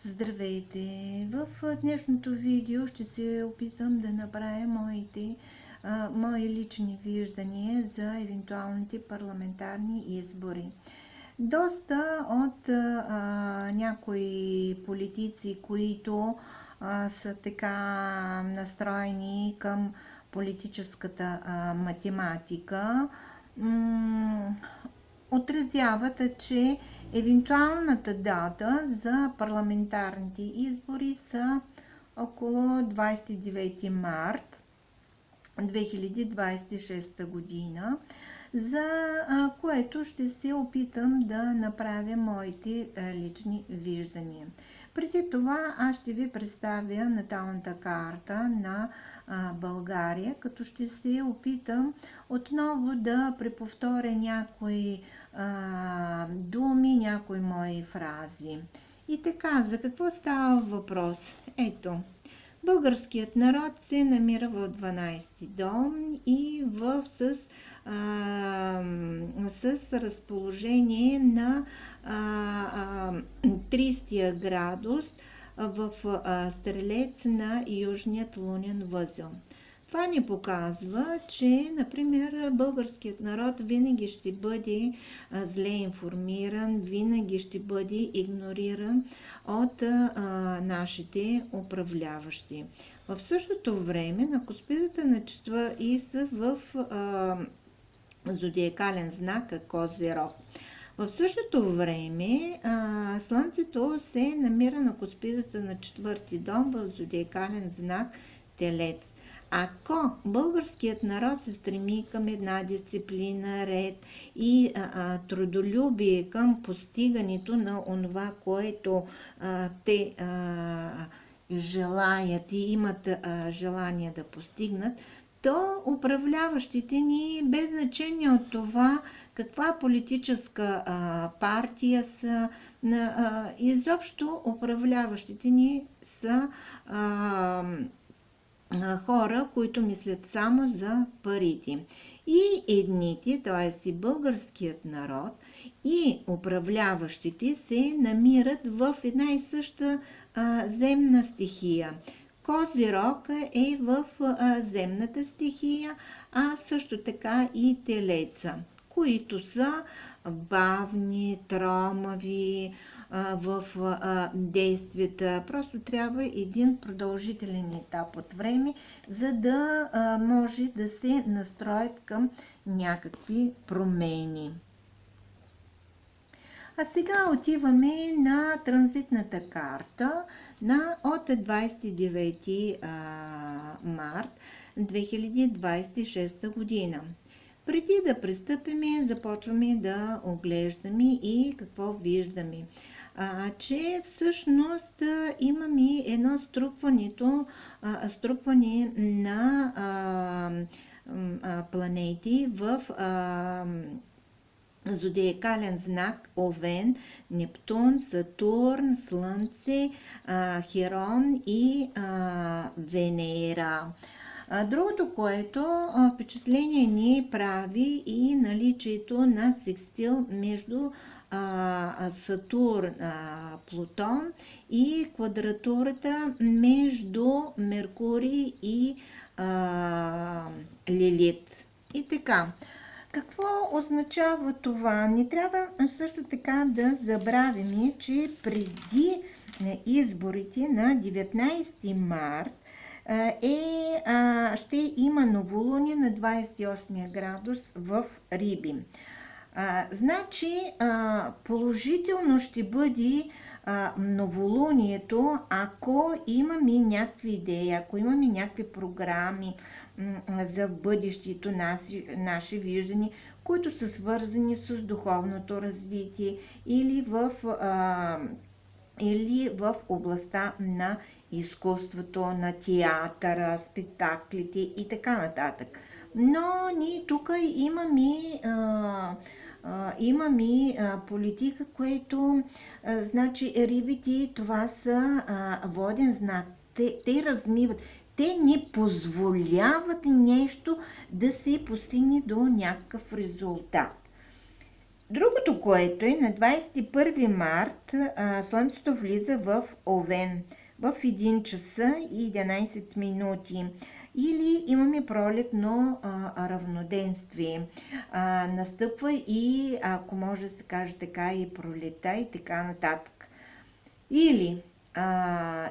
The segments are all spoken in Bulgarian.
Здравейте! В днешното видео ще се опитам да направя мои лични виждания за евентуалните парламентарни избори. Доста от някои политици, които са така настроени към политическата математика, отразяват, че евентуалната дата за парламентарните избори са около 29 март 2026 година, за което ще се опитам да направя моите лични виждания. Преди това аз ще ви представя наталната карта на България, като ще се опитам отново да преповторя някои думи, някои мои фрази. И така, за какво става въпрос? Ето, българският народ се намира в 12-ти дом и с разположение на 30 градус в Стрелец на южният лунен възел. Това ни показва, че, например, българският народ винаги ще бъде зле информиран, винаги ще бъде игнориран от нашите управляващи. В същото време на Коспидата на четва и са в зодиакален знак Козирог. В същото време Слънцето се намира на Коспидата на четвърти дом в зодиакален знак Телец. Ако българският народ се стреми към една дисциплина, ред и трудолюбие към постигането на онова, което те желаят и имат желание да постигнат, то управляващите ни, без значение от това каква политическа партия са, изобщо управляващите ни са хора, които мислят само за парите. И едните, т.е. и българският народ, и управляващите се намират в една и съща земна стихия. Козирог е в земната стихия, а също така и Телеца, които са бавни, тромави в действията. Просто трябва един продължителен етап от време, за да може да се настроят към някакви промени. А сега отиваме на транзитната карта от 29 март 2026 година. Преди да пристъпим, започваме да оглеждаме и какво виждаме. Че всъщност имаме едно струпване на планети в зодиакален знак Овен, Нептун, Сатурн, Слънце, Херон и Венера. Другото, което впечатление ни прави и наличието на секстил между Сатурн, Плутон и квадратурата между Меркурий и Лилит. И така, какво означава това? Не трябва също така да забравяме, че преди изборите на 19 март ще има новолуние на 28 градус в Риби. Значи положително ще бъде новолунието, ако имаме някакви идеи, ако имаме някакви програми за бъдещето, наши виждания, които са свързани с духовното развитие или в областта на изкуството, на театъра, спектаклите и така нататък. Но ние тук имаме политика, което значи рибите, това са воден знак. Те размиват. Те не позволяват нещо да се постигне до някакъв резултат. Другото, което е на 21 март, Слънцето влиза в Овен в 1 часа и 11 минути. Или имаме пролетно равноденствие. Настъпва и, ако може да се каже така, и пролета и така нататък. Или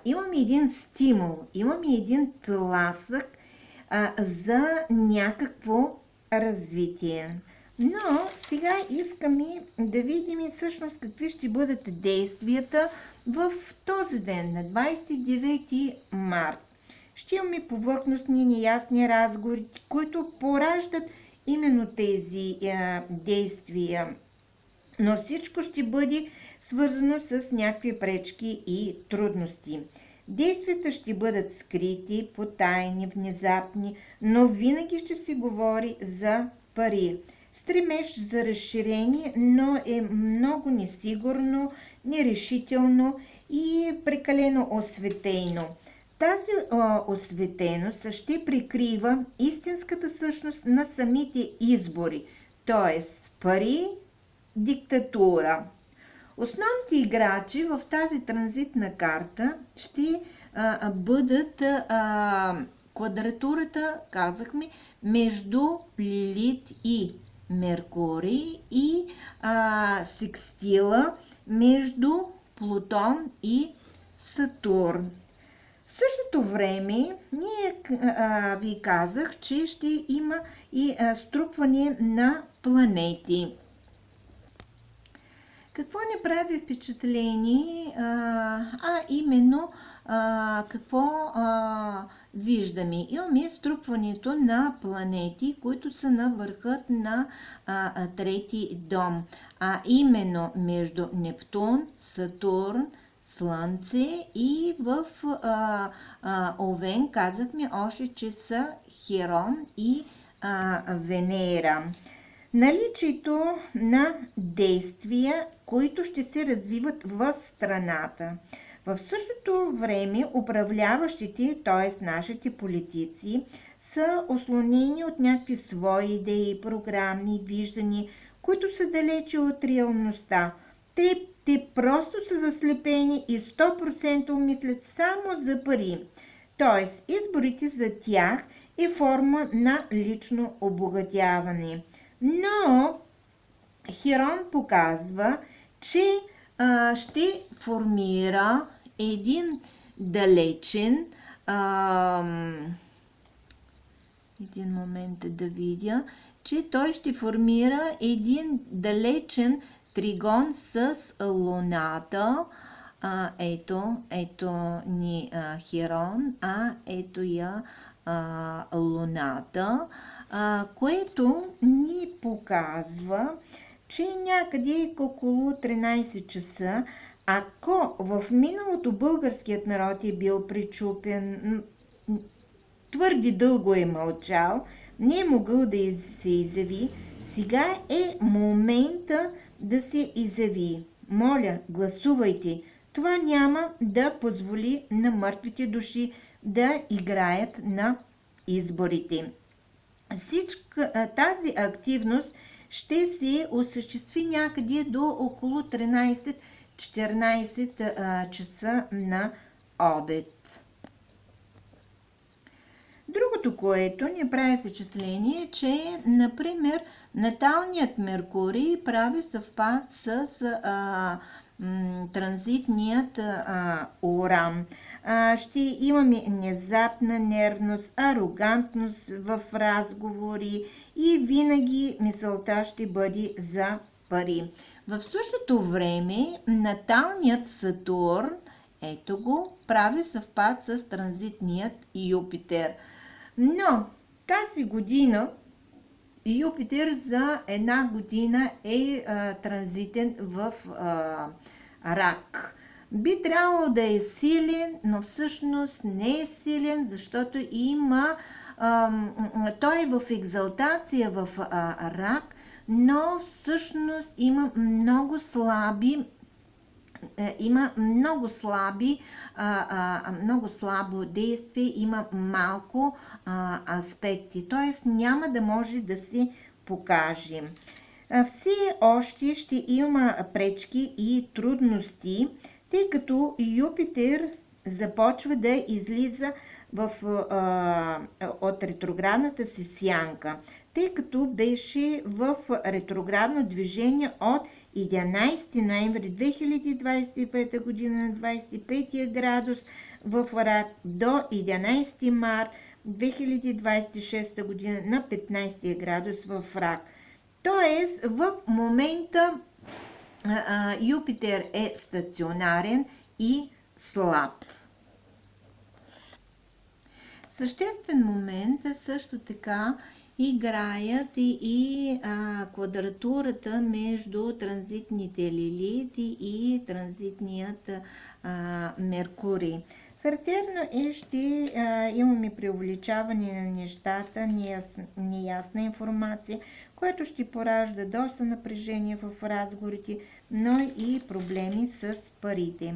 имаме един стимул, имаме един тласък за някакво развитие. Но сега искаме да видим всъщност какви ще бъдат действията в този ден, на 29 март. Ще имаме повърхностни неясни разговори, които пораждат именно тези действия. Но всичко ще бъде свързано с някакви пречки и трудности. Действията ще бъдат скрити, потайни, внезапни, но винаги ще се говори за пари. Стремеж за разширение, но е много несигурно, нерешително и прекалено осветено. Тази осветеност ще прикрива истинската същност на самите избори, т.е. пари, диктатура. Основните играчи в тази транзитна карта ще бъдат квадратурата, казахме, между Лилит и Меркурий и секстила между Плутон и Сатурн. В същото време ви казах, че ще има и струпване на планети. Какво не прави впечатление, именно какво виждаме? Имаме струпването на планети, които са на върхът на трети дом, именно между Нептун, Сатурн, Слънце и в Овен казахме още, че са Херон и Венера. Наличието на действия, които ще се развиват в страната. В същото време управляващите, т.е. нашите политици, са ослонени от някакви свои идеи, програмни виждания, които са далече от реалността. Те просто са заслепени и 100% мислят само за пари. Т.е. изборите за тях е форма на лично обогатяване. Но Херон показва, че ще формира един далечен, един момент да видя, че той ще формира един далечен тригон с Луната. Ето ни Херон, ето я Луната, което ни показва, че някъде около 13 часа, ако в миналото българският народ е бил причупен, твърде дълго е мълчал, не е могъл да се изяви, сега е момента да се изяви. Моля, гласувайте. Това няма да позволи на мъртвите души да играят на изборите. Тази активност ще се осъществи някъде до около 13-14 часа на обед. Другото, което ни прави впечатление, е, че, например, наталният Меркурий прави съвпад с транзитният Уран. Ще имаме внезапна нервност, арогантност в разговори и винаги мисълта ще бъде за пари. В същото време наталният Сатурн, ето го, прави съвпад с транзитният Юпитер. Но тази година Юпитер за една година е транзитен в Рак. Би трябвало да е силен, но всъщност не е силен, защото той е в екзалтация в Рак, но всъщност има много слабо действие, има малко аспекти, т.е. няма да може да се покаже. все още ще има пречки и трудности, тъй като Юпитер започва да излиза от ретроградната си сянка, тъй като беше в ретроградно движение от 11 ноември 2025 година на 25 градус в Рак до 11 март 2026 година на 15 градус в Рак. Тоест, в момента Юпитер е стационарен и слаб. Съществен момент също така играят и квадратурата между транзитните Лилит и транзитният Меркурий. Характерно ще имаме преувеличаване на нещата, неясна информация, което ще поражда доста напрежение в разговорите, но и проблеми с парите.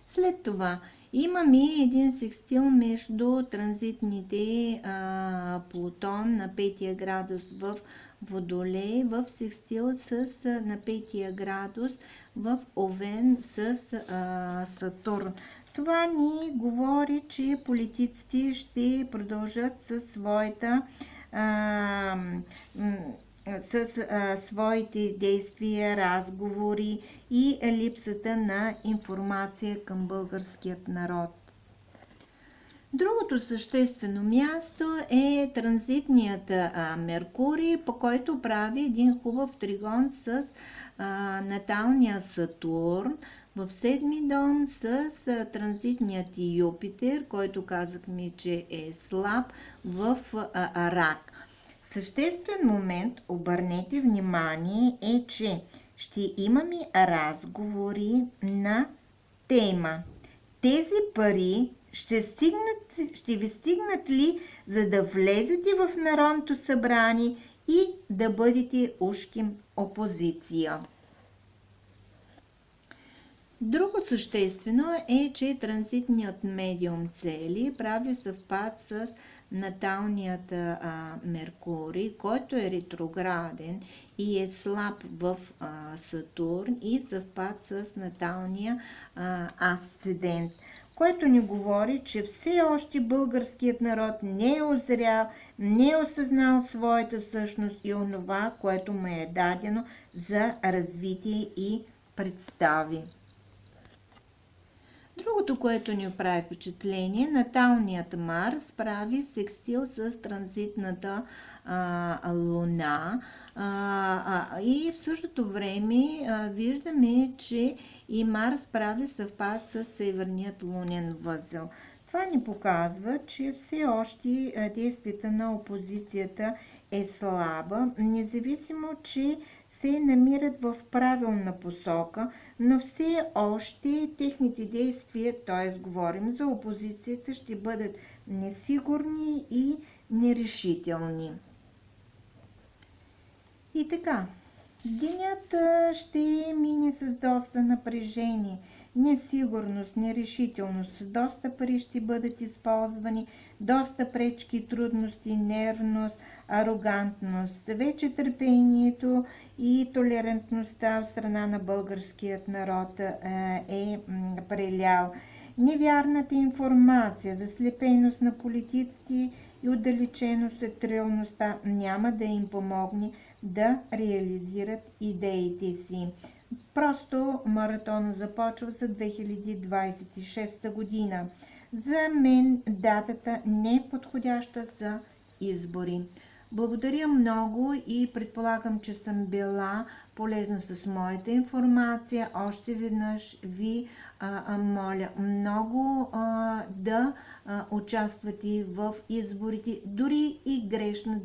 След това имаме един секстил между транзитните Плутон на 5 градус в Водолей, в секстил на 5 градус в Овен с Сатурн. Това ни говори, че политиците ще продължат своите действия, разговори и липсата на информация към българският народ. Другото съществено място е транзитният Меркурий, по който прави един хубав тригон с наталния Сатурн в 7-ми дом с транзитният Юпитер, който казахме, че е слаб в Рак. Съществен момент, обърнете внимание, е, че ще имаме разговори на тема. Тези пари ще ви стигнат ли, за да влезете в Народното събрание и да бъдете ужким опозиция? Друго съществено е, че транзитният медиум Цели прави съвпад с наталният Меркурий, който е ретрограден и е слаб в Сатурн, и съвпад с наталния асцендент, което ни говори, че все още българският народ не е озрял, не е осъзнал своята същност и онова, което му е дадено за развитие и представи. Другото, което ни прави впечатление, наталният Марс прави секстил с транзитната Луна и в същото време виждаме, че и Марс прави съвпад с северният лунен възел. Това ни показва, че все още действията на опозицията е слаба, независимо, че се намират в правилна посока, но все още техните действия, т.е. говорим за опозицията, ще бъдат несигурни и нерешителни. И така, денят ще мине с доста напрежение, несигурност, нерешителност, доста пари ще бъдат използвани, доста пречки, трудности, нервност, арогантност. Вече търпението и толерантността от страна на българският народ е прелял. Невярната информация, заслепеност на политиците и отдалеченост от реалността няма да им помогне да реализират идеите си. Просто маратона започва за 2026 година. За мен датата не е подходяща за избори. Благодаря много и предполагам, че съм била полезна с моята информация. Още веднъж ви моля много да участвате в изборите, дори и грешно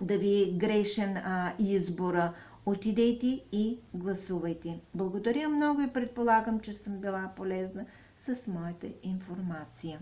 да ви е грешен избора. Отидете и гласувайте. Благодаря много и предполагам, че съм била полезна с моята информация.